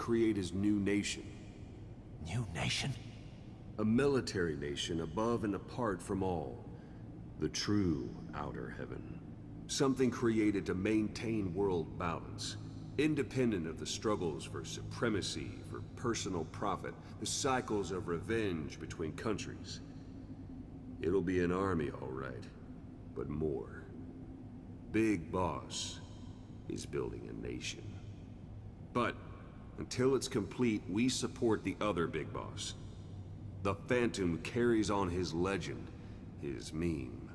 create his new nation. New nation? A military nation above and apart from all. The true outer heaven. Something created to maintain world balance. Independent of the struggles for supremacy, for personal profit, the cycles of revenge between countries. It'll be an army, all right, but more. Big Boss is building a nation. But until it's complete, we support the other Big Boss. The Phantom carries on his legend, his meme.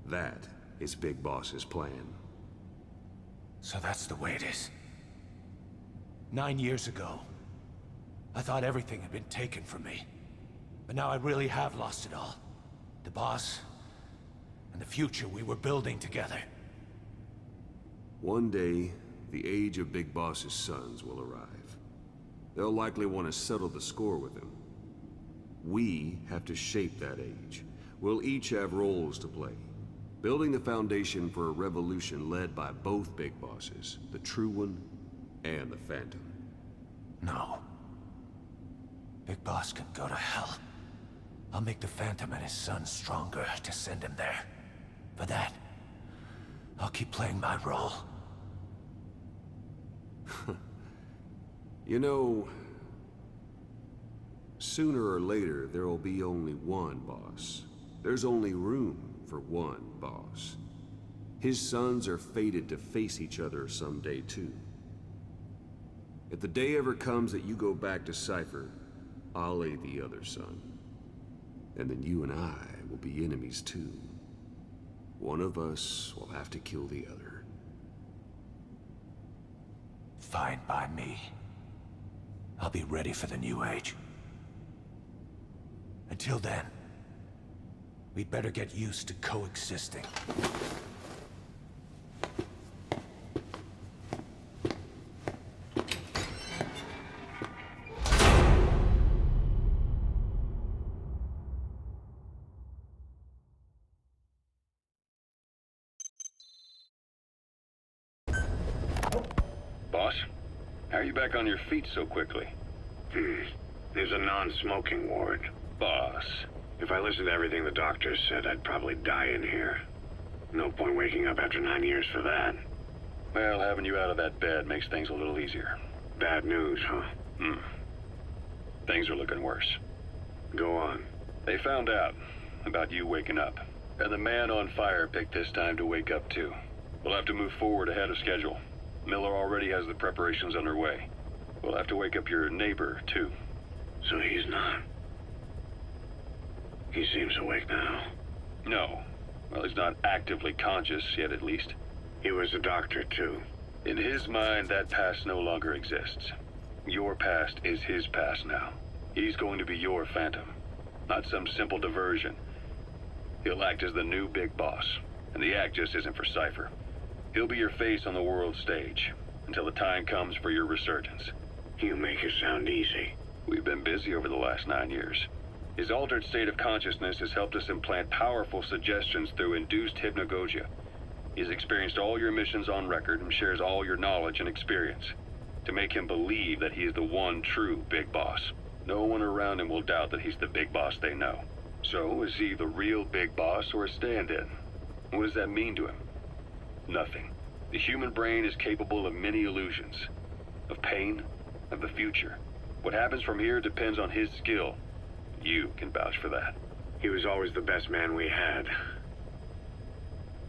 That is Big Boss's plan. So that's the way it is. 9 years ago, I thought everything had been taken from me. But now I really have lost it all. The boss, and the future we were building together. One day, the age of Big Boss's sons will arrive. They'll likely want to settle the score with him. We have to shape that age. We'll each have roles to play. Building the foundation for a revolution led by both Big Bosses, the True One and the Phantom. No. Big Boss can go to hell. I'll make the Phantom and his son stronger to send him there. For that, I'll keep playing my role. You know, sooner or later, there will be only one boss. There's only room for one boss. His sons are fated to face each other someday, too. If the day ever comes that you go back to Cypher, I'll aid the other son. And then you and I will be enemies, too. One of us will have to kill the other. Fine by me. I'll be ready for the new age. Until then, we'd better get used to coexisting. Boss, how are you back on your feet so quickly? There's a non-smoking ward. Boss. If I listened to everything the doctors said, I'd probably die in here. No point waking up after 9 years for that. Well, having you out of that bed makes things a little easier. Bad news, huh? Things are looking worse. Go on. They found out about you waking up. And the man on fire picked this time to wake up too. We'll have to move forward ahead of schedule. Miller already has the preparations underway. We'll have to wake up your neighbor too. So he's not. He seems awake now. No. Well, he's not actively conscious yet, at least. He was a doctor, too. In his mind, that past no longer exists. Your past is his past now. He's going to be your Phantom, not some simple diversion. He'll act as the new Big Boss, and the act just isn't for Cypher. He'll be your face on the world stage, until the time comes for your resurgence. You make it sound easy. We've been busy over the last 9 years. His altered state of consciousness has helped us implant powerful suggestions through induced hypnagogia. He's experienced all your missions on record and shares all your knowledge and experience to make him believe that he is the one true Big Boss. No one around him will doubt that he's the Big Boss they know. So, is he the real Big Boss or a stand-in? What does that mean to him? Nothing. The human brain is capable of many illusions. Of pain, of the future. What happens from here depends on his skill. You can vouch for that. He was always the best man we had.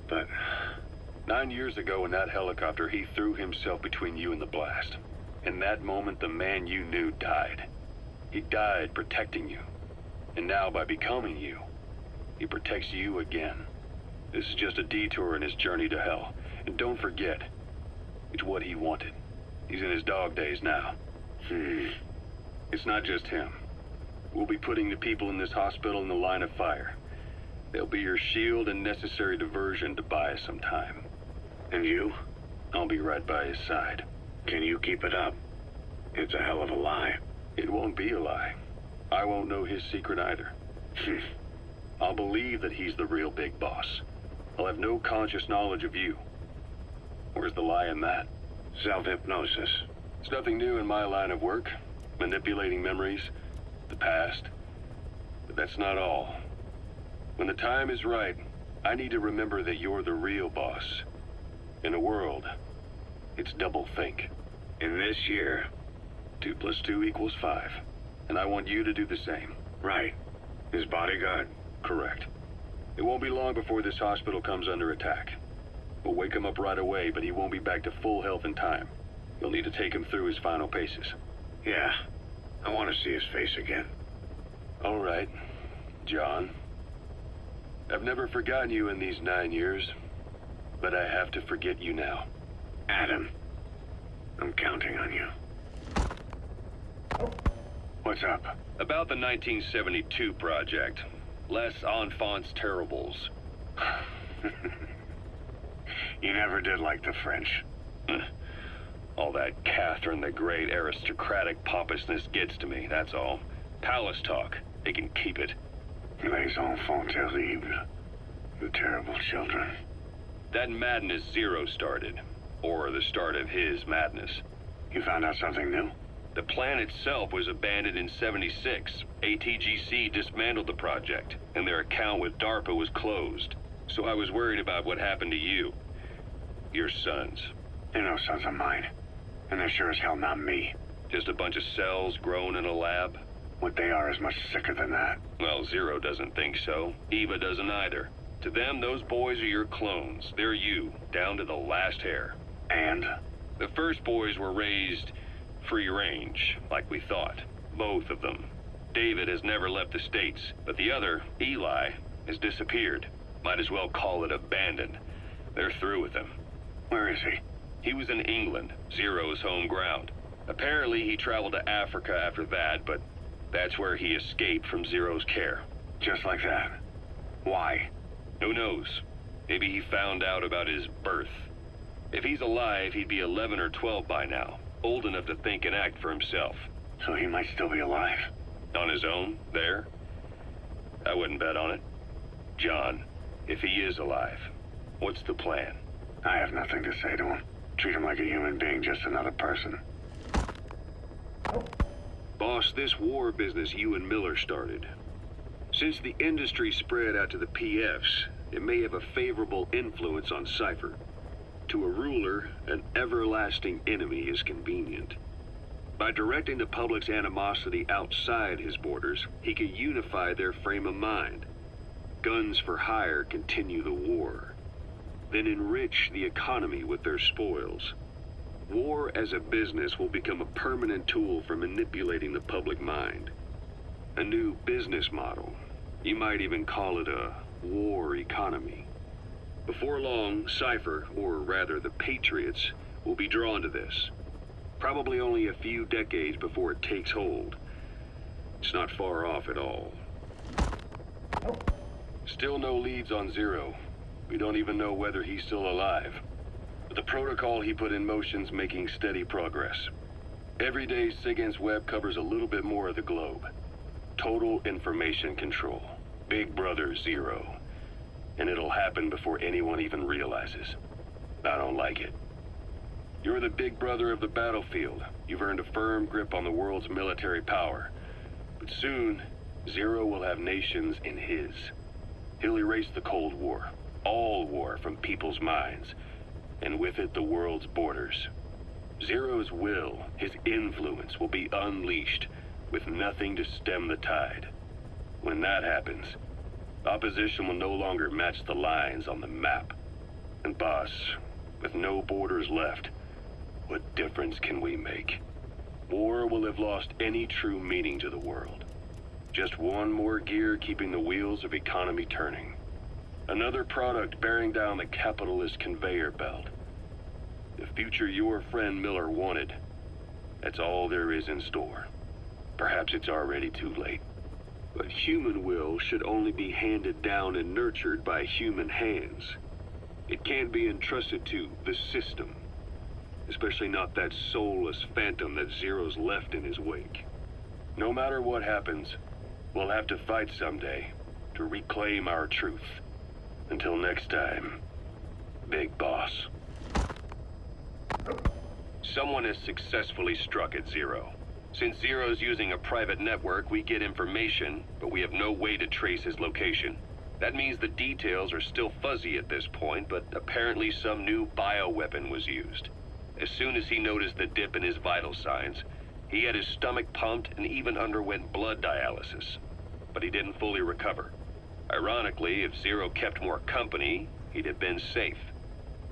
But 9 years ago in that helicopter, he threw himself between you and the blast. In that moment, the man you knew died. He died protecting you. And now, by becoming you, he protects you again. This is just a detour in his journey to hell. And don't forget, it's what he wanted. He's in his dog days now. It's not just him. We'll be putting the people in this hospital in the line of fire. They'll be your shield and necessary diversion to buy us some time. And you? I'll be right by his side. Can you keep it up? It's a hell of a lie. It won't be a lie. I won't know his secret either. I'll believe that he's the real Big Boss. I'll have no conscious knowledge of you. Where's the lie in that? Self-hypnosis. It's nothing new in my line of work, manipulating memories, the past. But that's not all. When the time is right, I need to remember that you're the real boss. In a world, it's double think. In this year, 2 + 2 = 5. And I want you to do the same. right. His bodyguard. Correct. It won't be long before this hospital comes under attack. We'll wake him up right away, but he won't be back to full health in time. You'll need to take him through his final paces. Yeah. I want to see his face again. All right, John. I've never forgotten you in these 9 years, but I have to forget you now. Adam. I'm counting on you. What's up? About the 1972 project. Les Enfants Terribles. You never did like the French. All that Catherine the Great aristocratic pompousness gets to me, that's all. Palace talk. They can keep it. Les enfants terribles. The terrible children. That madness Zero started. Or the start of his madness. You found out something new? The plan itself was abandoned in '76. ATGC dismantled the project, and their account with DARPA was closed. So I was worried about what happened to you. Your sons. They're no sons of mine. And they're sure as hell not me. Just a bunch of cells grown in a lab? What they are is much sicker than that. Well, Zero doesn't think so. Eva doesn't either. To them, those boys are your clones. They're you, down to the last hair. And? The first boys were raised free range, like we thought. Both of them. David has never left the States, but the other, Eli, has disappeared. Might as well call it abandoned. They're through with him. Where is he? He was in England, Zero's home ground. Apparently he traveled to Africa after that, but that's where he escaped from Zero's care. Just like that. Why? Who knows? Maybe he found out about his birth. If he's alive, he'd be 11 or 12 by now. Old enough to think and act for himself. So he might still be alive. On his own, there? I wouldn't bet on it. John, if he is alive, what's the plan? I have nothing to say to him. Treat him like a human being, just another person. Boss, this war business you and Miller started. Since the industry spread out to the PFs, it may have a favorable influence on Cypher. To a ruler, an everlasting enemy is convenient. By directing the public's animosity outside his borders, he could unify their frame of mind. Guns for hire continue the war. Then enrich the economy with their spoils. War as a business will become a permanent tool for manipulating the public mind. A new business model. You might even call it a war economy. Before long, Cypher, or rather the Patriots, will be drawn to this. Probably only a few decades before it takes hold. It's not far off at all. Still no leads on Zero. We don't even know whether he's still alive. But the protocol he put in motion's making steady progress. Every day, SIGINT's web covers a little bit more of the globe. Total information control. Big Brother Zero. And it'll happen before anyone even realizes. I don't like it. You're the big brother of the battlefield. You've earned a firm grip on the world's military power. But soon, Zero will have nations in his. He'll erase the Cold War. All war from people's minds. And with it, the world's borders. Zero's will, his influence, will be unleashed, with nothing to stem the tide. When that happens, opposition will no longer match the lines on the map. And boss, with no borders left, what difference can we make? War will have lost any true meaning to the world. Just one more gear keeping the wheels of economy turning. Another product bearing down the capitalist conveyor belt. The future your friend Miller wanted. That's all there is in store. Perhaps it's already too late. But human will should only be handed down and nurtured by human hands. It can't be entrusted to the system. Especially not that soulless phantom that Zero's left in his wake. No matter what happens, we'll have to fight someday to reclaim our truth. Until next time, Big Boss. Someone has successfully struck at Zero. Since Zero's using a private network, we get information, but we have no way to trace his location. That means the details are still fuzzy at this point, but apparently some new bioweapon was used. As soon as he noticed the dip in his vital signs, he had his stomach pumped and even underwent blood dialysis. But he didn't fully recover. Ironically, if Zero kept more company, he'd have been safe.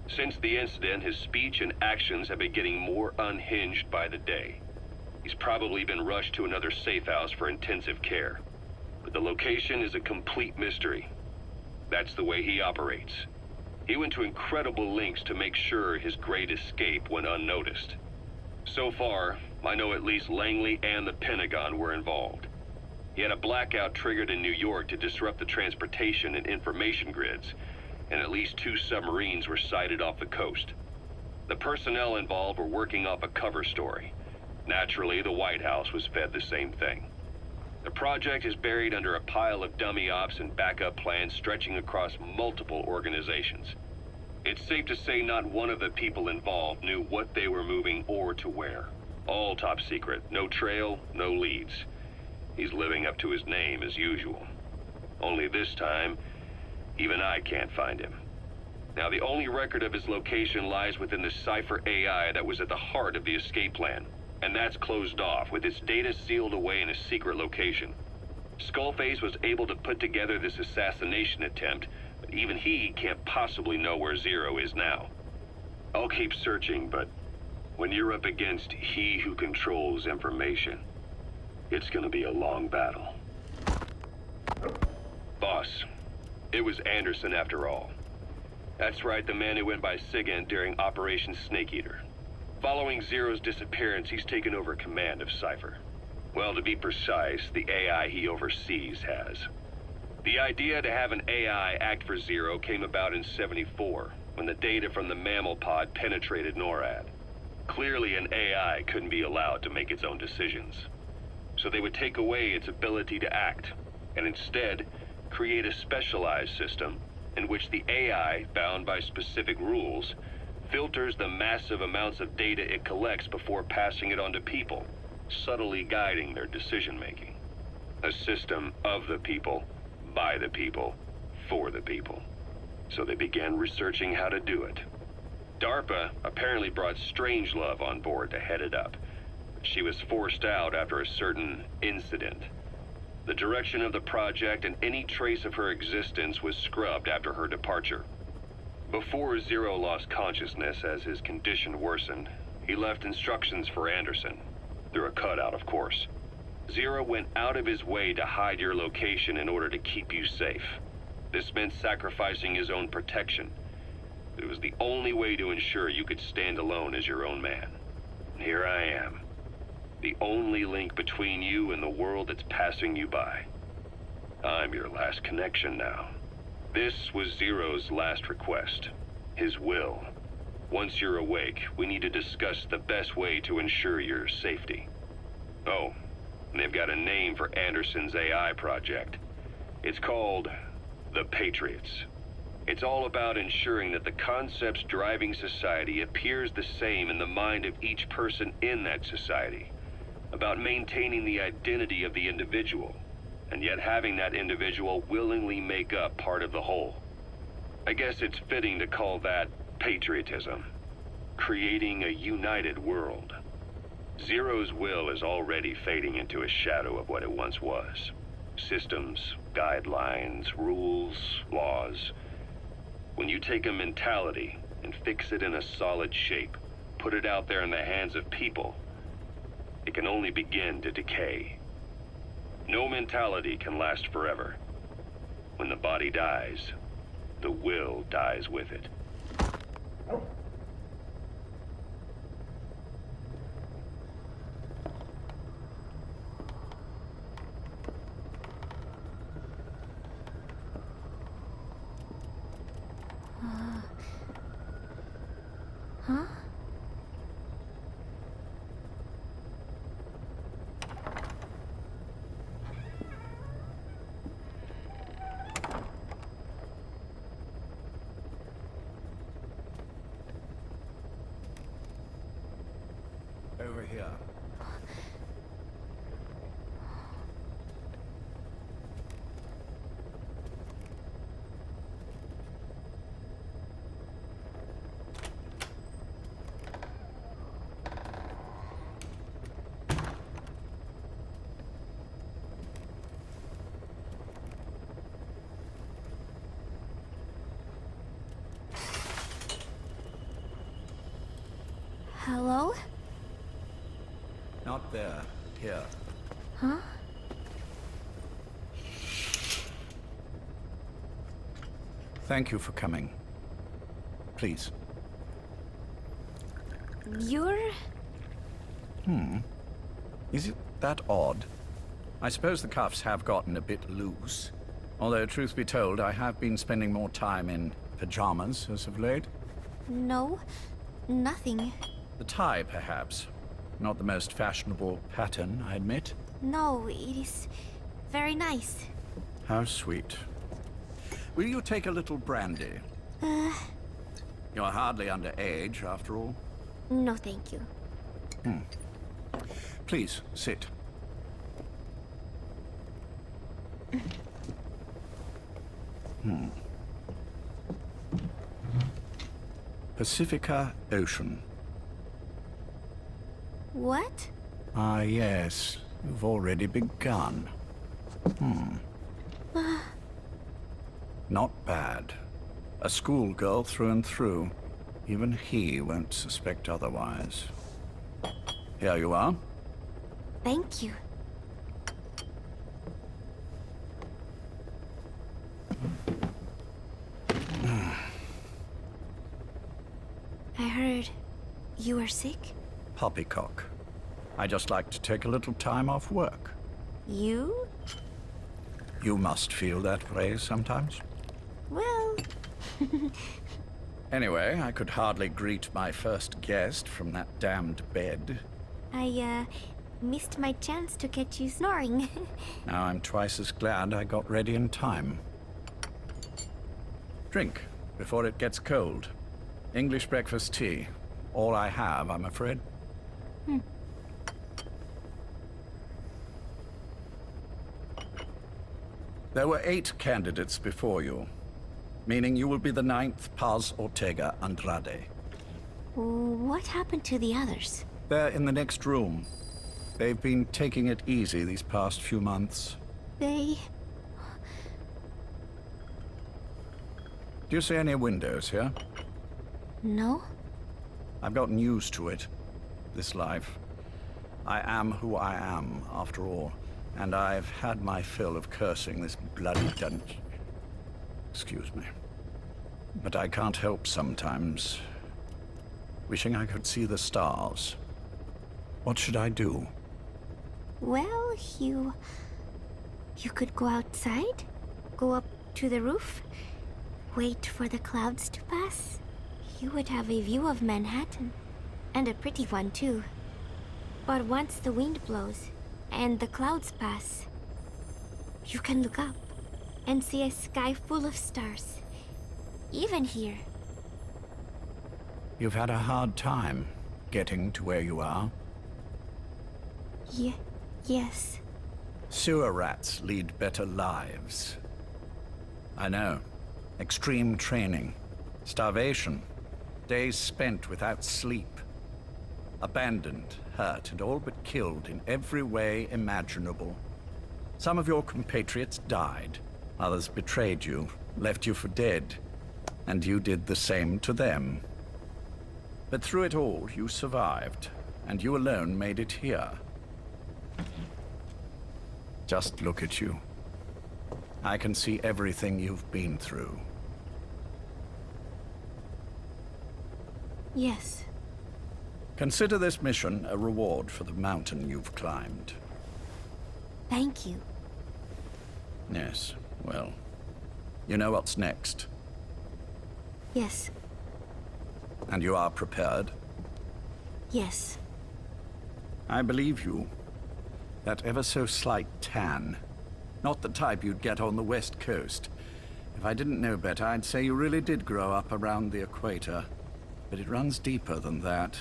Since the incident, his speech and actions have been getting more unhinged by the day. He's probably been rushed to another safe house for intensive care. But the location is a complete mystery. That's the way he operates. He went to incredible lengths to make sure his great escape went unnoticed. So far, I know at least Langley and the Pentagon were involved. He had a blackout triggered in New York to disrupt the transportation and information grids, and at least 2 submarines were sighted off the coast. The personnel involved were working off a cover story. Naturally, the White House was fed the same thing. The project is buried under a pile of dummy ops and backup plans stretching across multiple organizations. It's safe to say not one of the people involved knew what they were moving or to where. All top secret, no trail, no leads. He's living up to his name as usual. Only this time, even I can't find him. Now, the only record of his location lies within the Cypher AI that was at the heart of the escape plan. And that's closed off, with its data sealed away in a secret location. Skullface was able to put together this assassination attempt, but even he can't possibly know where Zero is now. I'll keep searching, but when you're up against he who controls information, it's gonna be a long battle. Boss, it was Anderson after all. That's right, the man who went by SIGINT during Operation Snake Eater. Following Zero's disappearance, he's taken over command of Cypher. Well, to be precise, the AI he oversees has. The idea to have an AI act for Zero came about in '74, when the data from the mammal pod penetrated NORAD. Clearly, an AI couldn't be allowed to make its own decisions. So they would take away its ability to act, and instead, create a specialized system in which the AI, bound by specific rules, filters the massive amounts of data it collects before passing it on to people, subtly guiding their decision-making. A system of the people, by the people, for the people. So they began researching how to do it. DARPA apparently brought Strangelove on board to head it up. She was forced out after a certain incident. The direction of the project and any trace of her existence was scrubbed after her departure. Before Zero lost consciousness as his condition worsened, he left instructions for Anderson. Through a cutout, of course. Zero went out of his way to hide your location in order to keep you safe. This meant sacrificing his own protection. It was the only way to ensure you could stand alone as your own man. And here I am. The only link between you and the world that's passing you by. I'm your last connection now. This was Zero's last request. His will. Once you're awake, we need to discuss the best way to ensure your safety. Oh, and they've got a name for Anderson's AI project. It's called the Patriots. It's all about ensuring that the concepts driving society appears the same in the mind of each person in that society. About maintaining the identity of the individual, and yet having that individual willingly make up part of the whole. I guess it's fitting to call that patriotism. Creating a united world. Zero's will is already fading into a shadow of what it once was. Systems, guidelines, rules, laws. When you take a mentality and fix it in a solid shape, put it out there in the hands of people, it can only begin to decay. No mentality can last forever. When the body dies, the will dies with it. Huh? Not there. Here. Huh? Thank you for coming. Please. You're... Is it that odd? I suppose the cuffs have gotten a bit loose. Although, truth be told, I have been spending more time in pajamas as of late. No, nothing. The tie, perhaps. Not the most fashionable pattern, I admit. No, it is very nice. How sweet. Will you take a little brandy? You're hardly underage, after all. No, thank you. Please, sit. Pacifica Ocean. What? Ah, yes. You've already begun. Not bad. A schoolgirl through and through. Even he won't suspect otherwise. Here you are. Thank you. I heard you were sick. Poppycock. I just like to take a little time off work. You? You must feel that way sometimes. Well, Anyway, I could hardly greet my first guest from that damned bed. I missed my chance to catch you snoring. Now I'm twice as glad I got ready in time. Drink, before it gets cold. English breakfast tea. All I have, I'm afraid. There were 8 candidates before you, meaning you will be the 9th Paz Ortega Andrade. What happened to the others? They're in the next room. They've been taking it easy these past few months. They... Do you see any windows here? No? I've gotten used to it. This life. I am who I am, after all. And I've had my fill of cursing this bloody dungeon. Excuse me. But I can't help sometimes wishing I could see the stars. What should I do? Well, you could go outside, go up to the roof, wait for the clouds to pass. You would have a view of Manhattan, and a pretty one too. But once the wind blows, and the clouds pass, you can look up and see a sky full of stars. Even here. You've had a hard time getting to where you are. Yes. Sewer rats lead better lives. I know. Extreme training. Starvation. Days spent without sleep. Abandoned, hurt, and all but killed in every way imaginable. Some of your compatriots died. Others betrayed you, left you for dead. And you did the same to them. But through it all, you survived. And you alone made it here. Just look at you. I can see everything you've been through. Yes. Consider this mission a reward for the mountain you've climbed. Thank you. Yes, well, you know what's next. Yes. And you are prepared? Yes. I believe you. That ever so slight tan. Not the type you'd get on the West Coast. If I didn't know better, I'd say you really did grow up around the equator. But it runs deeper than that.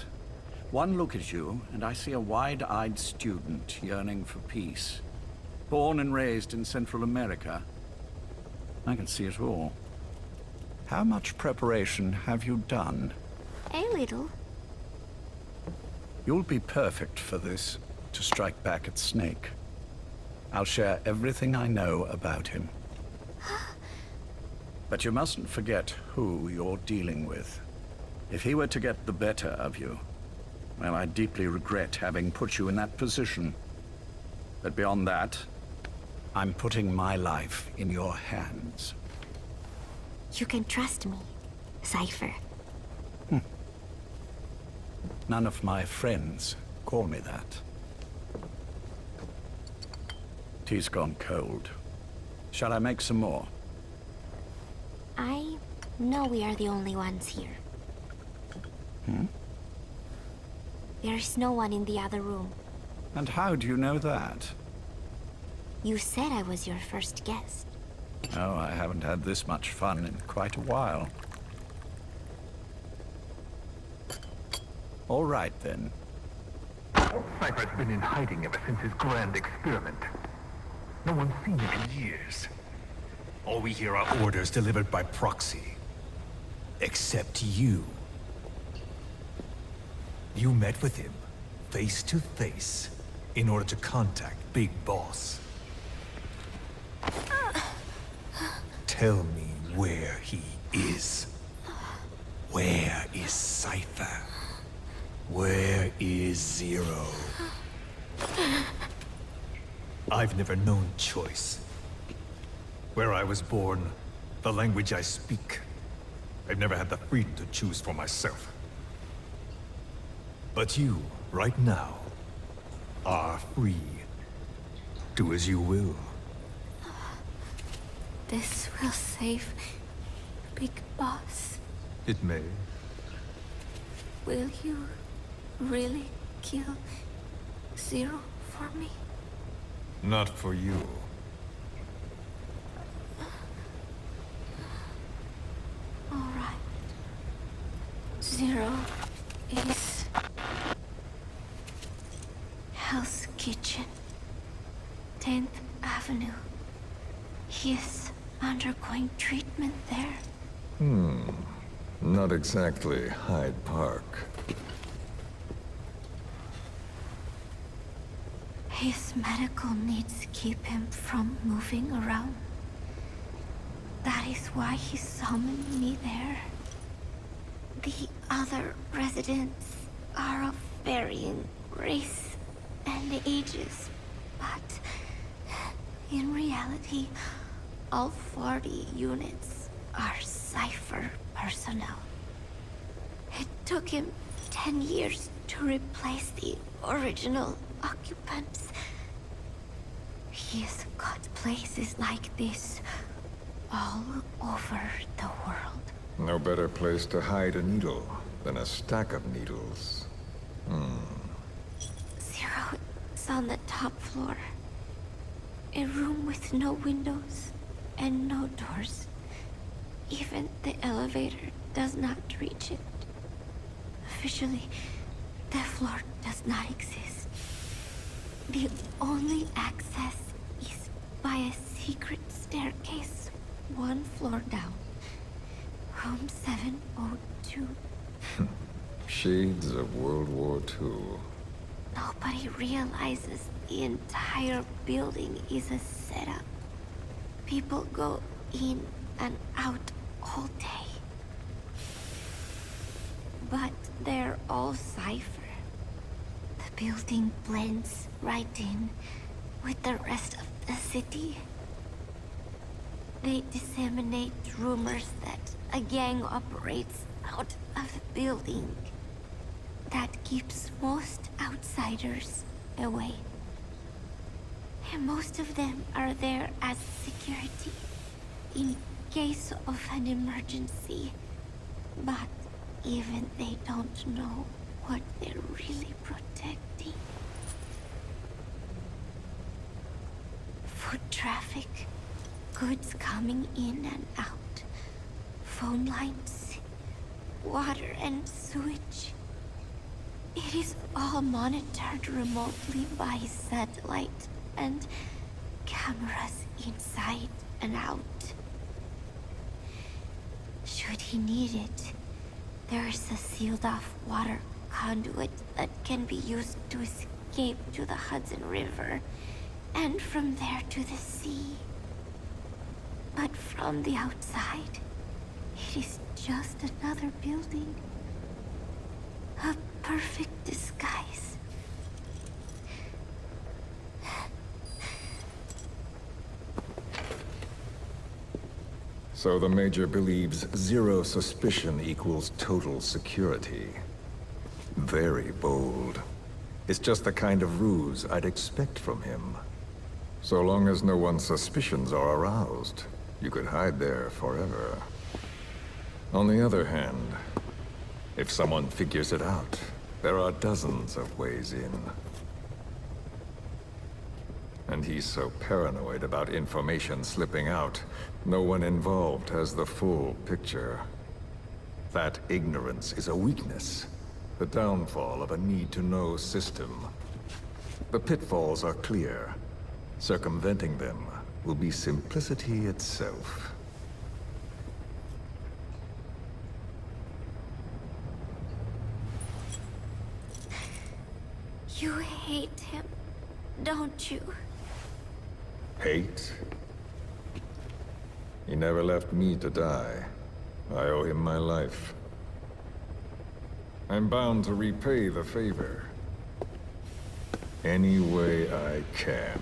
One look at you, and I see a wide-eyed student yearning for peace. Born and raised in Central America. I can see it all. How much preparation have you done? A little. You'll be perfect for this, to strike back at Snake. I'll share everything I know about him. But you mustn't forget who you're dealing with. If he were to get the better of you, Well, I deeply regret having put you in that position. But beyond that, I'm putting my life in your hands. You can trust me, Cypher. None of my friends call me that. Tea's gone cold. Shall I make some more? I know we are the only ones here. There's no one in the other room. And how do you know that? You said I was your first guest. Oh, I haven't had this much fun in quite a while. All right, then. Cypher's been in hiding ever since his grand experiment. No one's seen him in years. All we hear are orders delivered by proxy. Except you. You met with him, face to face, in order to contact Big Boss. Tell me where he is. Where is Cypher? Where is Zero? I've never known choice. Where I was born, the language I speak, I've never had the freedom to choose for myself. But you, right now, are free. Do as you will. This will save Big Boss. It may. Will you really kill Zero for me? Not for you. All right. Zero is Hell's Kitchen, 10th Avenue. He is undergoing treatment there. Not exactly Hyde Park. His medical needs keep him from moving around. That is why he summoned me there. The other residents are of varying race and ages, but in reality, all 40 units are Cypher personnel. It took him 10 years to replace the original occupants. He's got places like this all over the world. No better place to hide a needle than a stack of needles. Zero is on the top floor. A room with no windows and no doors. Even the elevator does not reach it. Officially, the floor does not exist. The only access is by a secret staircase 1 floor down. Room 702. Shades of World War II. Nobody realizes the entire building is a setup. People go in and out all day. But they're all Cypher. The building blends right in with the rest of the city. They disseminate rumors that a gang operates out of the building. That keeps most outsiders away. And most of them are there as security in case of an emergency. But even they don't know what they're really protecting. Foot traffic, goods coming in and out, phone lines, water and sewage. It is all monitored remotely by satellite and cameras inside and out. Should he need it, there is a sealed-off water conduit that can be used to escape to the Hudson River, and from there to the sea. But from the outside, it is just another building. A perfect disguise. So the Major believes zero suspicion equals total security. Very bold. It's just the kind of ruse I'd expect from him. So long as no one's suspicions are aroused, you could hide there forever. On the other hand, if someone figures it out, there are dozens of ways in. And he's so paranoid about information slipping out, no one involved has the full picture. That ignorance is a weakness, the downfall of a need-to-know system. The pitfalls are clear. Circumventing them will be simplicity itself. You hate him, don't you? Hate? He never left me to die. I owe him my life. I'm bound to repay the favor. Any way I can.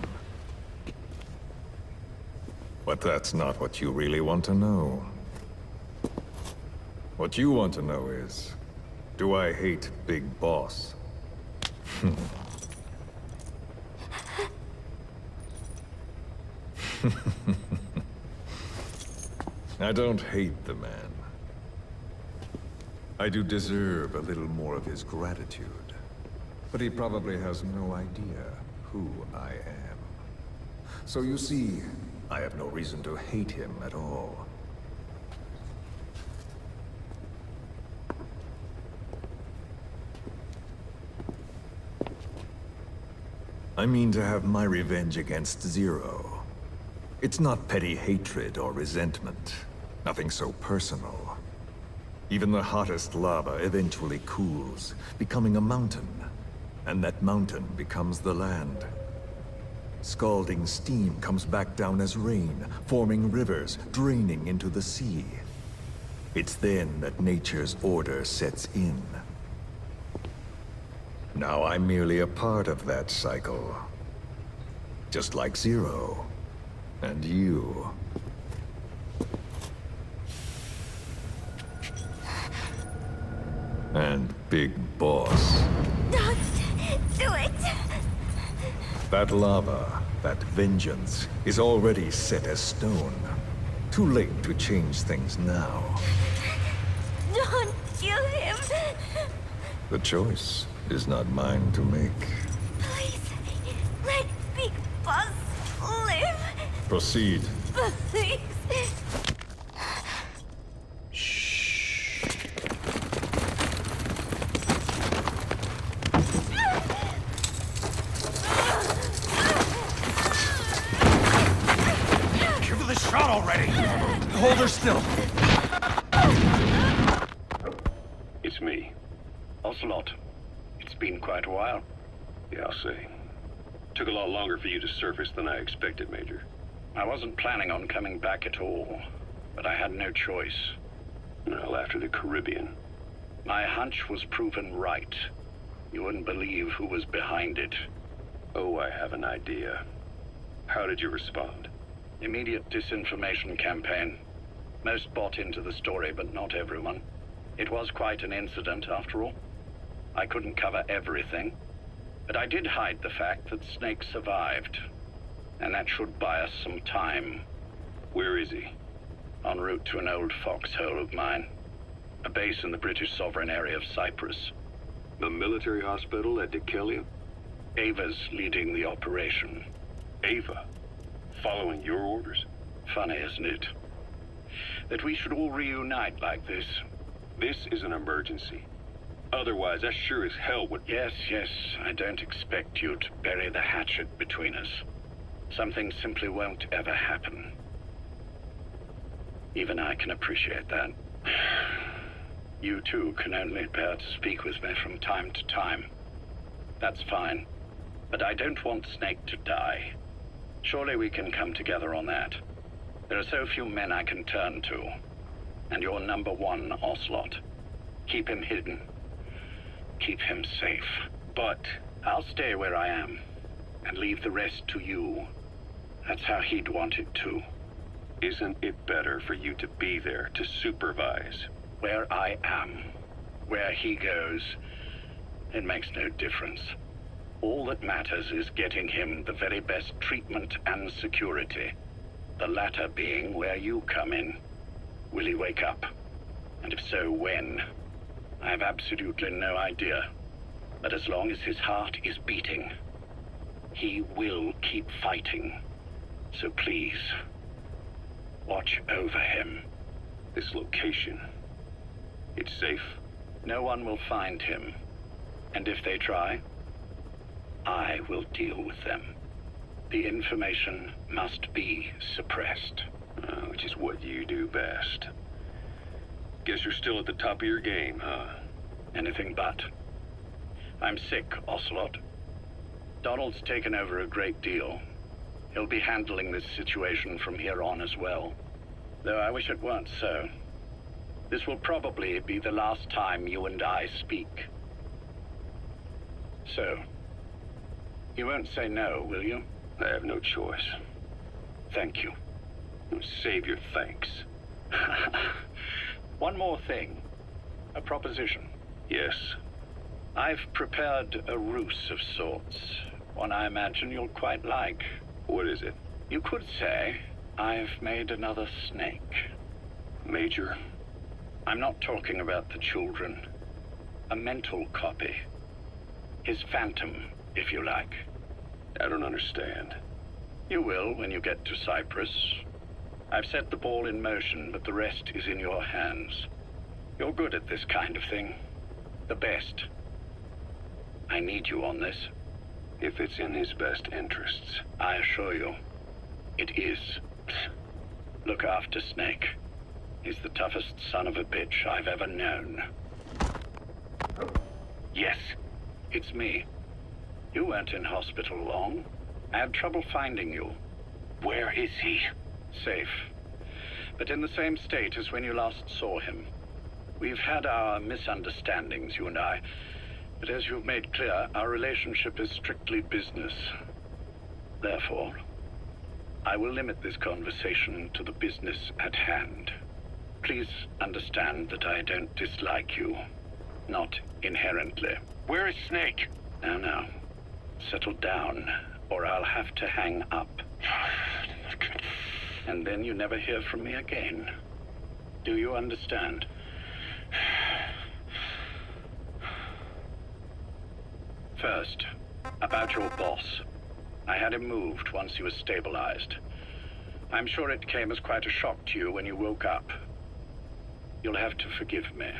But that's not what you really want to know. What you want to know is, do I hate Big Boss? I don't hate the man. I do deserve a little more of his gratitude. But he probably has no idea who I am. So you see, I have no reason to hate him at all. I mean to have my revenge against Zero. It's not petty hatred or resentment. Nothing so personal. Even the hottest lava eventually cools, becoming a mountain. And that mountain becomes the land. Scalding steam comes back down as rain, forming rivers, draining into the sea. It's then that nature's order sets in. Now I'm merely a part of that cycle. Just like Zero. And you. And Big Boss. Don't do it! That lava, that vengeance, is already set as stone. Too late to change things now. Don't kill him! The choice is not mine to make. Please, let Big Boss live! Proceed. Please! Give her the shot already! Hold her still! It's me. Ocelot. It's been quite a while. Yeah, I'll say. Took a lot longer for you to surface than I expected, Major. I wasn't planning on coming back at all, but I had no choice. Well, after the Caribbean. My hunch was proven right. You wouldn't believe who was behind it. Oh, I have an idea. How did you respond? Immediate disinformation campaign. Most bought into the story, but not everyone. It was quite an incident, after all. I couldn't cover everything, but I did hide the fact that Snake survived. And that should buy us some time. Where is he? En route to an old foxhole of mine. A base in the British sovereign area of Cyprus. The military hospital at Deucalion? Ava's leading the operation. Ava? Following your orders? Funny, isn't it? That we should all reunite like this. This is an emergency. Otherwise, I sure as hell would... Yes, I don't expect you to bury the hatchet between us. Something simply won't ever happen. Even I can appreciate that. You too can only bear to speak with me from time to time. That's fine. But I don't want Snake to die. Surely we can come together on that. There are so few men I can turn to. And you're number one, Ocelot. Keep him hidden. keep him safe. But I'll stay where I am and leave the rest to you. That's how he'd want it too. Isn't it better for you to be there to supervise? Where I am, where he goes, it makes no difference. All that matters is getting him the very best treatment and security. The latter being where you come in. Will he wake up? And if so, when? I have absolutely no idea. But as long as his heart is beating, he will keep fighting. So please, watch over him. This location, it's safe? No one will find him. And if they try, I will deal with them. The information must be suppressed. Which is what you do best. Guess you're still at the top of your game, huh? Anything but. I'm sick, Ocelot. Donald's taken over a great deal. He'll be handling this situation from here on as well. Though I wish it weren't so. This will probably be the last time you and I speak. So, you won't say no, will you? I have no choice. Thank you. Save your thanks. One more thing. A proposition. Yes. I've prepared a ruse of sorts. One I imagine you'll quite like. What is it? You could say I've made another snake. Major? I'm not talking about the children. A mental copy. His phantom, if you like. I don't understand. You will when you get to Cyprus. I've set the ball in motion, but the rest is in your hands. You're good at this kind of thing. The best. I need you on this. If it's in his best interests. I assure you, it is. Look after Snake. He's the toughest son of a bitch I've ever known. Yes. It's me. You weren't in hospital long. I had trouble finding you. Where is he? Safe. But in the same state as when you last saw him. We've had our misunderstandings, you and I. But as you've made clear, our relationship is strictly business. Therefore, I will limit this conversation to the business at hand. Please understand that I don't dislike you. Not inherently. Where is Snake? Now. Settle down, or I'll have to hang up. And then you never hear from me again. Do you understand? First, about your boss. I had him moved once he was stabilized. I'm sure it came as quite a shock to you when you woke up. You'll have to forgive me.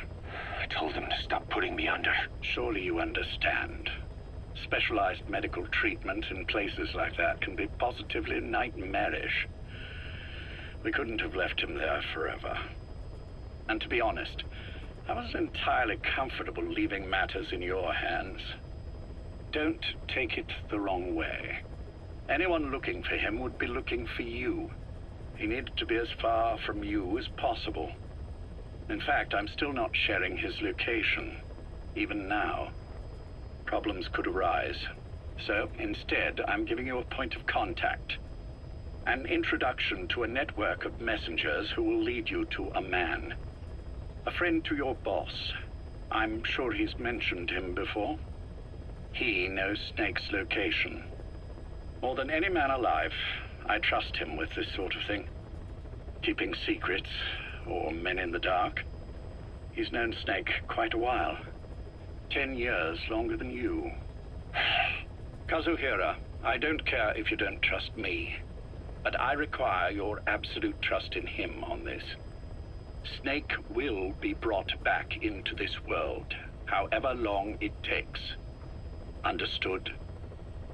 I told him to stop putting me under. Surely you understand. Specialized medical treatment in places like that can be positively nightmarish. We couldn't have left him there forever. And to be honest, I wasn't entirely comfortable leaving matters in your hands. Don't take it the wrong way. Anyone looking for him would be looking for you. He needed to be as far from you as possible. In fact, I'm still not sharing his location, even now. Problems could arise. So, instead, I'm giving you a point of contact. An introduction to a network of messengers who will lead you to a man. A friend to your boss. I'm sure he's mentioned him before. He knows Snake's location. More than any man alive, I trust him with this sort of thing. Keeping secrets, or men in the dark. He's known Snake quite a while. 10 years longer than you. Kazuhira, I don't care if you don't trust me, but I require your absolute trust in him on this. Snake will be brought back into this world, however long it takes. Understood?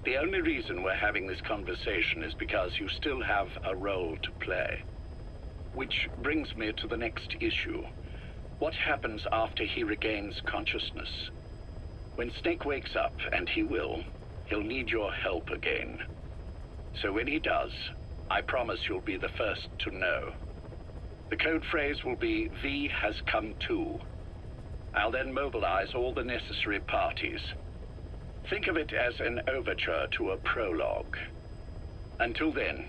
The only reason we're having this conversation is because you still have a role to play. Which brings me to the next issue. What happens after he regains consciousness? When Snake wakes up, and he will, he'll need your help again. So when he does, I promise you'll be the first to know. The code phrase will be, V has come to. I'll then mobilize all the necessary parties. Think of it as an overture to a prologue. Until then,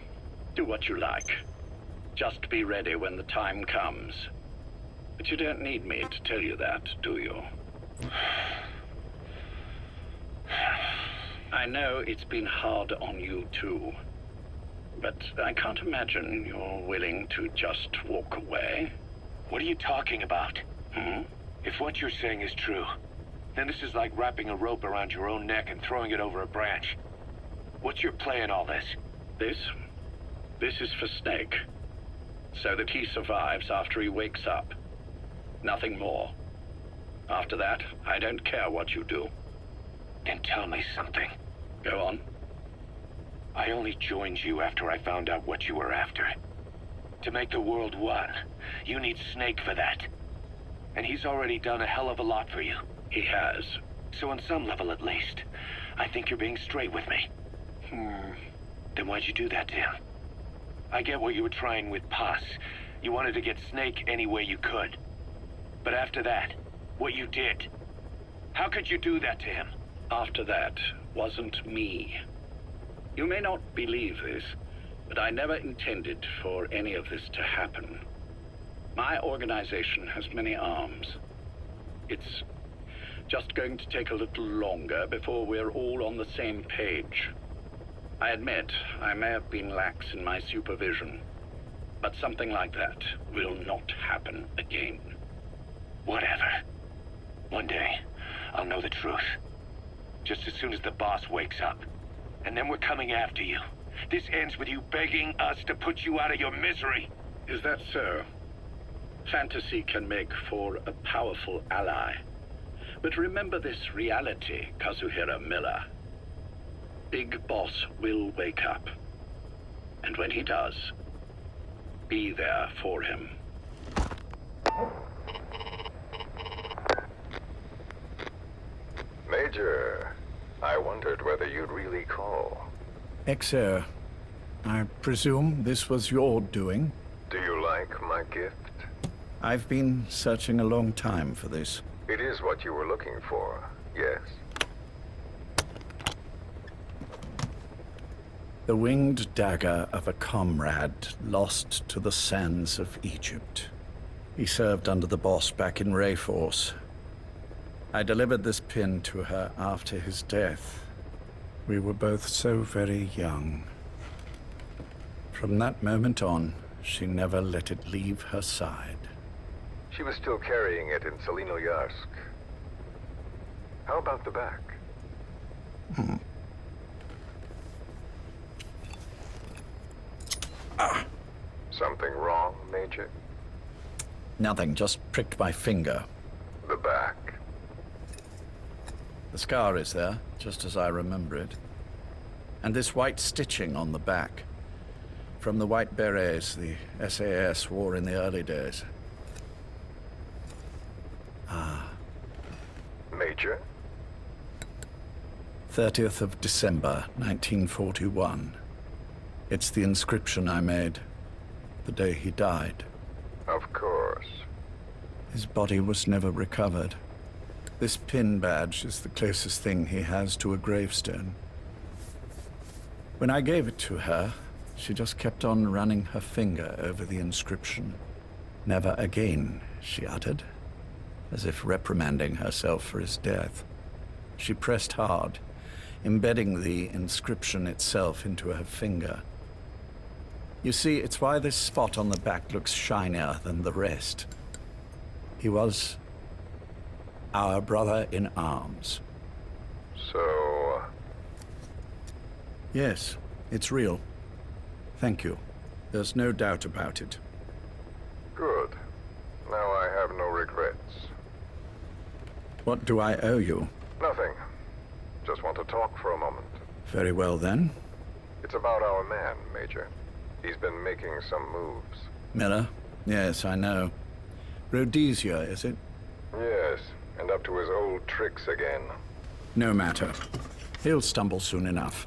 do what you like. Just be ready when the time comes. But you don't need me to tell you that, do you? I know it's been hard on you too. But I can't imagine you're willing to just walk away. What are you talking about? If what you're saying is true, then this is like wrapping a rope around your own neck and throwing it over a branch. What's your play in all this? This is for Snake. So that he survives after he wakes up. Nothing more. After that, I don't care what you do. Then tell me something. Go on. I only joined you after I found out what you were after. To make the world one, you need Snake for that. And he's already done a hell of a lot for you. He has. So on some level at least, I think you're being straight with me. Then why'd you do that to him? I get what you were trying with Paz. You wanted to get Snake any way you could. But after that, what you did, how could you do that to him? After that wasn't me. You may not believe this, but I never intended for any of this to happen. My organization has many arms. It's just going to take a little longer before we're all on the same page. I admit I may have been lax in my supervision, but something like that will not happen again. Whatever. One day, I'll know the truth. Just as soon as the boss wakes up. And then we're coming after you. This ends with you begging us to put you out of your misery. Is that so? Fantasy can make for a powerful ally. But remember this reality, Kazuhira Miller. Big Boss will wake up. And when he does, be there for him. Major, I wondered whether you'd really call. Exer, I presume this was your doing? Do you like my gift? I've been searching a long time for this. It is what you were looking for, yes? The winged dagger of a comrade lost to the sands of Egypt. He served under the boss back in Rayforce. I delivered this pin to her after his death. We were both so very young. From that moment on, she never let it leave her side. She was still carrying it in Selinoyarsk. How about the back? Something wrong, Major? Nothing, just pricked my finger. The back. The scar is there, just as I remember it. And this white stitching on the back. From the white berets the SAS wore in the early days. Major? 30th of December, 1941. It's the inscription I made the day he died. Of course. His body was never recovered. This pin badge is the closest thing he has to a gravestone. When I gave it to her, she just kept on running her finger over the inscription. Never again, she uttered, as if reprimanding herself for his death. She pressed hard, embedding the inscription itself into her finger. You see, it's why this spot on the back looks shinier than the rest. He was our brother in arms. So... Yes, it's real. Thank you. There's no doubt about it. Good. Now I have no regrets. What do I owe you? Nothing. Just want to talk for a moment. Very well, then. It's about our man, Major. He's been making some moves. Miller? Yes, I know. Rhodesia, is it? Yes, and up to his old tricks again. No matter. He'll stumble soon enough.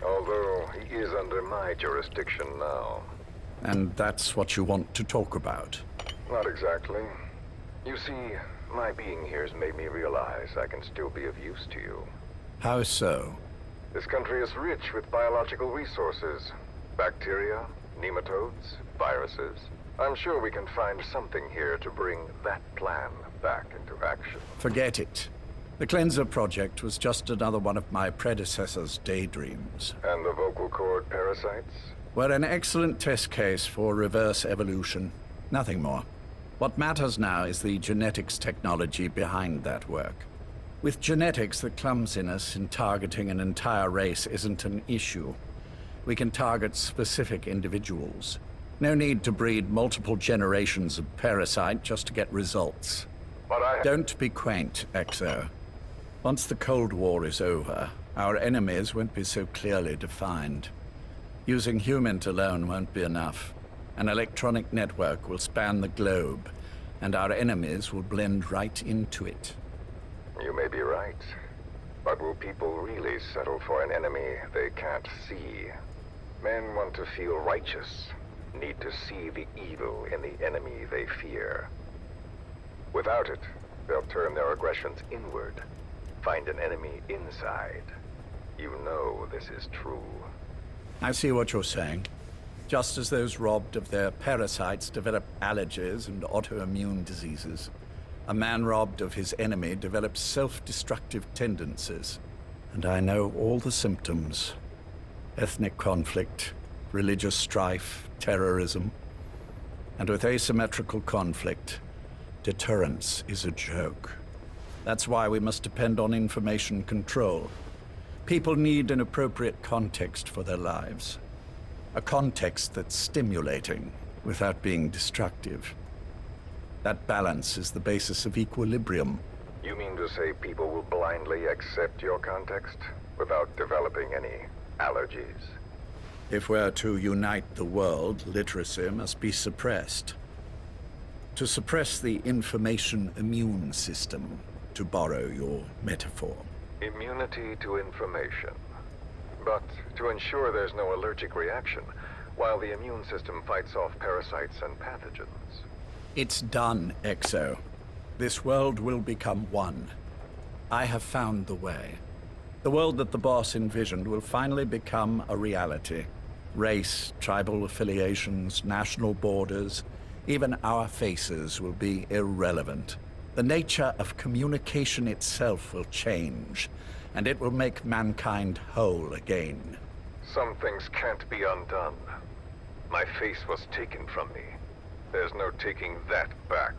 Although he is under my jurisdiction now. And that's what you want to talk about? Not exactly. You see, my being here's made me realize I can still be of use to you. How so? This country is rich with biological resources. Bacteria, nematodes, viruses. I'm sure we can find something here to bring that plan back into action. Forget it. The Cleanser Project was just another one of my predecessor's daydreams. And the vocal cord parasites? Were an excellent test case for reverse evolution. Nothing more. What matters now is the genetics technology behind that work. With genetics, the clumsiness in targeting an entire race isn't an issue. We can target specific individuals. No need to breed multiple generations of parasite just to get results. But Don't be quaint, Exo. Once the Cold War is over, our enemies won't be so clearly defined. Using humans alone won't be enough. An electronic network will span the globe, and our enemies will blend right into it. You may be right. But will people really settle for an enemy they can't see? Men want to feel righteous, need to see the evil in the enemy they fear. Without it, they'll turn their aggressions inward, find an enemy inside. You know this is true. I see what you're saying. Just as those robbed of their parasites develop allergies and autoimmune diseases, a man robbed of his enemy develops self-destructive tendencies. And I know all the symptoms. Ethnic conflict, religious strife, terrorism. And with asymmetrical conflict, deterrence is a joke. That's why we must depend on information control. People need an appropriate context for their lives. A context that's stimulating without being destructive. That balance is the basis of equilibrium. You mean to say people will blindly accept your context without developing any allergies? If we're to unite the world, literacy must be suppressed. To suppress the information immune system, to borrow your metaphor. Immunity to information. But to ensure there's no allergic reaction, while the immune system fights off parasites and pathogens. It's done, Exo. This world will become one. I have found the way. The world that the boss envisioned will finally become a reality. Race, tribal affiliations, national borders, even our faces will be irrelevant. The nature of communication itself will change, and it will make mankind whole again. Some things can't be undone. My face was taken from me. There's no taking that back.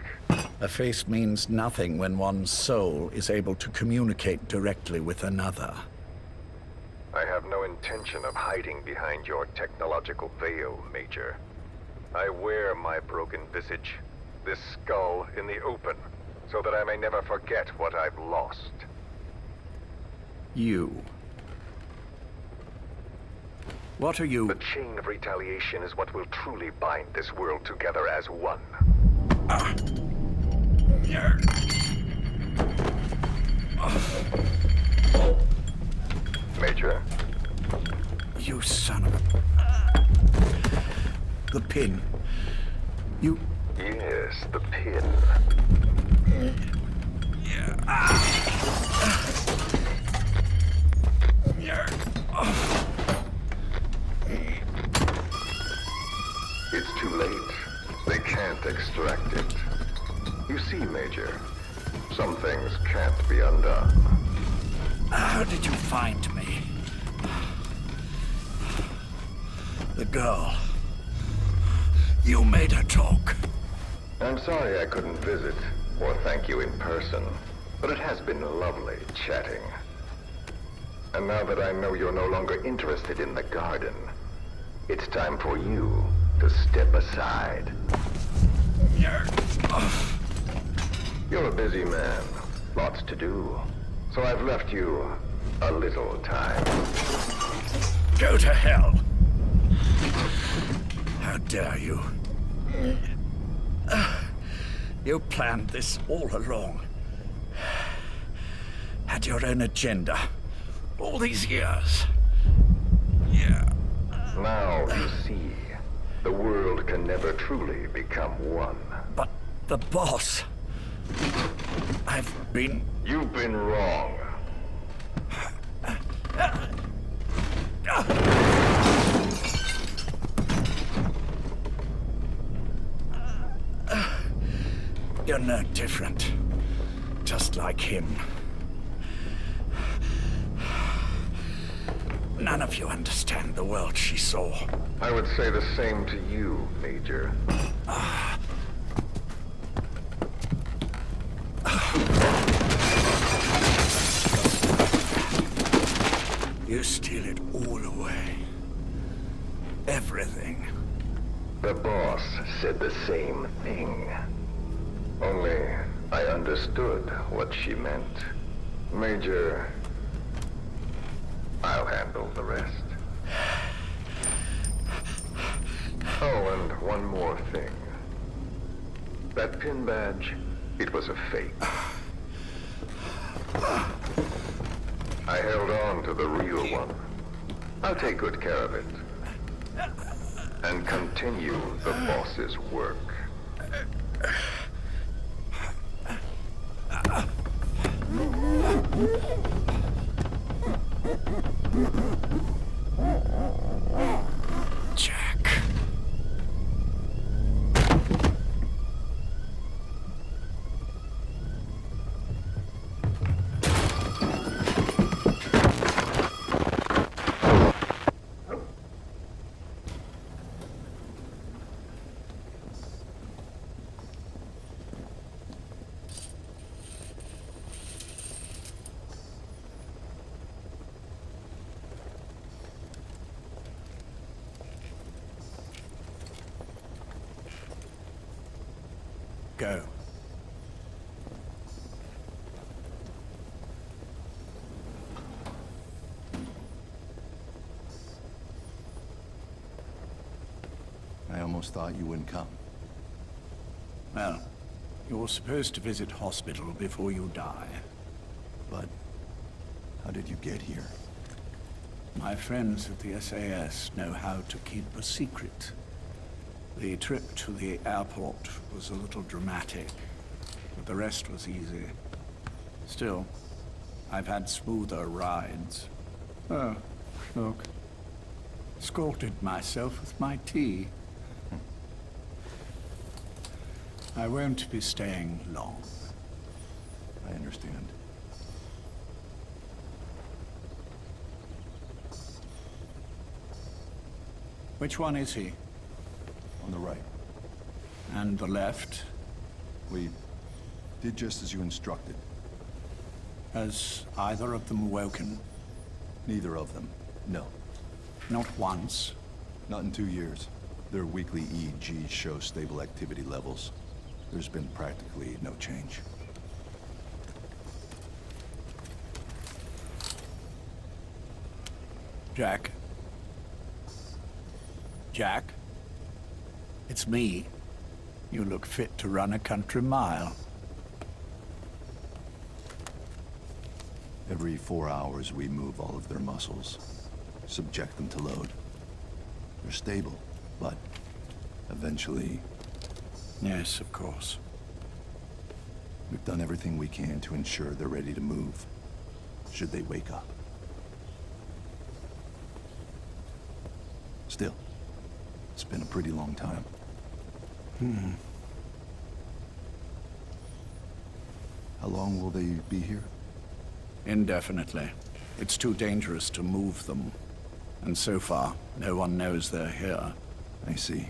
A face means nothing when one's soul is able to communicate directly with another. I have no intention of hiding behind your technological veil, Major. I wear my broken visage, this skull, in the open, so that I may never forget what I've lost. You. What are you? The chain of retaliation is what will truly bind this world together as one. Major? You son of a... The pin. You... Yes, the pin. It's too late. They can't extract it. You see, Major, some things can't be undone. How did you find me? The girl. You made her talk. I'm sorry I couldn't visit or thank you in person, but it has been lovely chatting. And now that I know you're no longer interested in the garden, it's time for you to step aside. You're a busy man, lots to do, so I've left you a little time. Go to hell! How dare you? You planned this all along. Had your own agenda. All these years. Yeah. Now you see, the world can never truly become one. But the boss... I've been... You've been wrong. You're no different. Just like him. None of you understand the world she saw. I would say the same to you, Major. You steal it all away. Everything. The boss said the same thing. Only, I understood what she meant. Major, I'll handle the rest. Oh, and one more thing. That pin badge, it was a fake. I held on to the real one. I'll take good care of it. And continue the boss's work. Jack. Go. I almost thought you wouldn't come. Well, you're supposed to visit hospital before you die. But how did you get here? My friends at the SAS know how to keep a secret. The trip to the airport was a little dramatic, but the rest was easy. Still, I've had smoother rides. Oh, look. Scalded myself with my tea. I won't be staying long. I understand. Which one is he? On the right. And the left? We did just as you instructed. Has either of them woken? Neither of them. No. Not once. Not in 2 years. Their weekly EEGs show stable activity levels. There's been practically no change. Jack? Jack? It's me. You look fit to run a country mile. Every 4 hours, we move all of their muscles, subject them to load. They're stable, but eventually... Yes, of course. We've done everything we can to ensure they're ready to move, should they wake up. Still, it's been a pretty long time. How long will they be here? Indefinitely. It's too dangerous to move them. And so far, no one knows they're here. I see.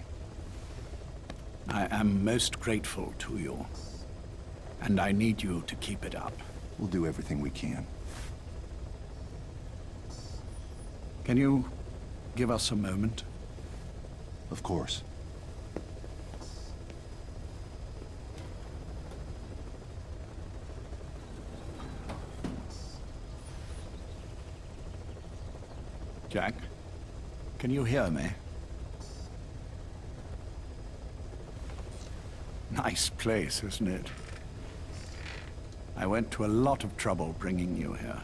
I am most grateful to you. And I need you to keep it up. We'll do everything we can. Can you give us a moment? Of course. Jack, can you hear me? Nice place, isn't it? I went to a lot of trouble bringing you here.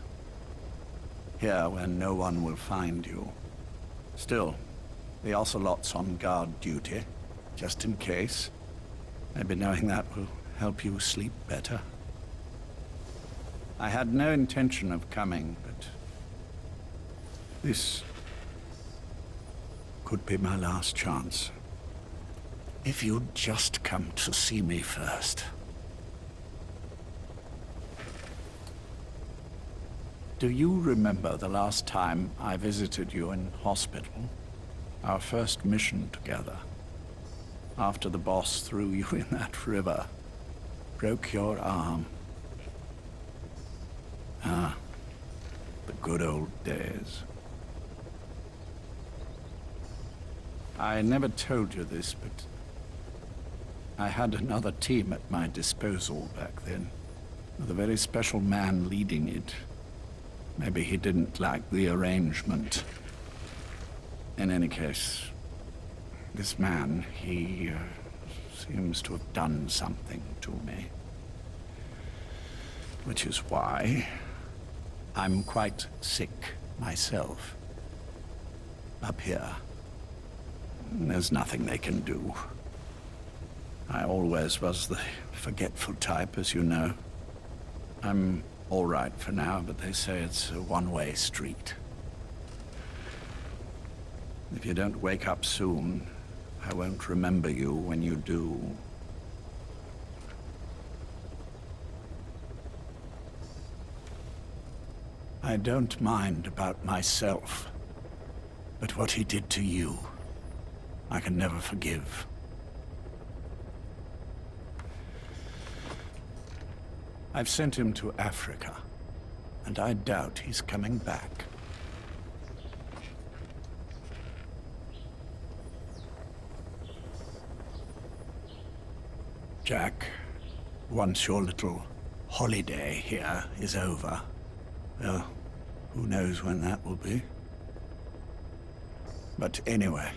Here where no one will find you. Still, the Ocelot's on guard duty, just in case. Maybe knowing that will help you sleep better. I had no intention of coming, but this could be my last chance. If you'd just come to see me first. Do you remember the last time I visited you in hospital? Our first mission together. After the boss threw you in that river. Broke your arm. Ah, the good old days. I never told you this, but I had another team at my disposal back then, with a very special man leading it. Maybe he didn't like the arrangement. In any case, this man, he seems to have done something to me. Which is why I'm quite sick myself. Up here. There's nothing they can do. I always was the forgetful type, as you know. I'm all right for now, but they say it's a one-way street. If you don't wake up soon, I won't remember you when you do. I don't mind about myself, but what he did to you, I can never forgive. I've sent him to Africa, and I doubt he's coming back. Jack, once your little holiday here is over, well, who knows when that will be? But anyway,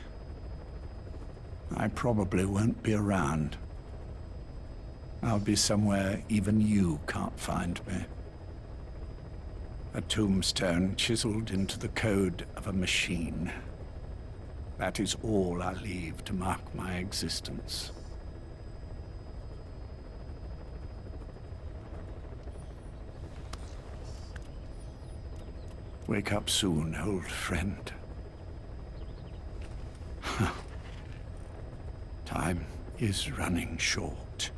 I probably won't be around. I'll be somewhere even you can't find me. A tombstone chiseled into the code of a machine. That is all I leave to mark my existence. Wake up soon, old friend. Time is running short.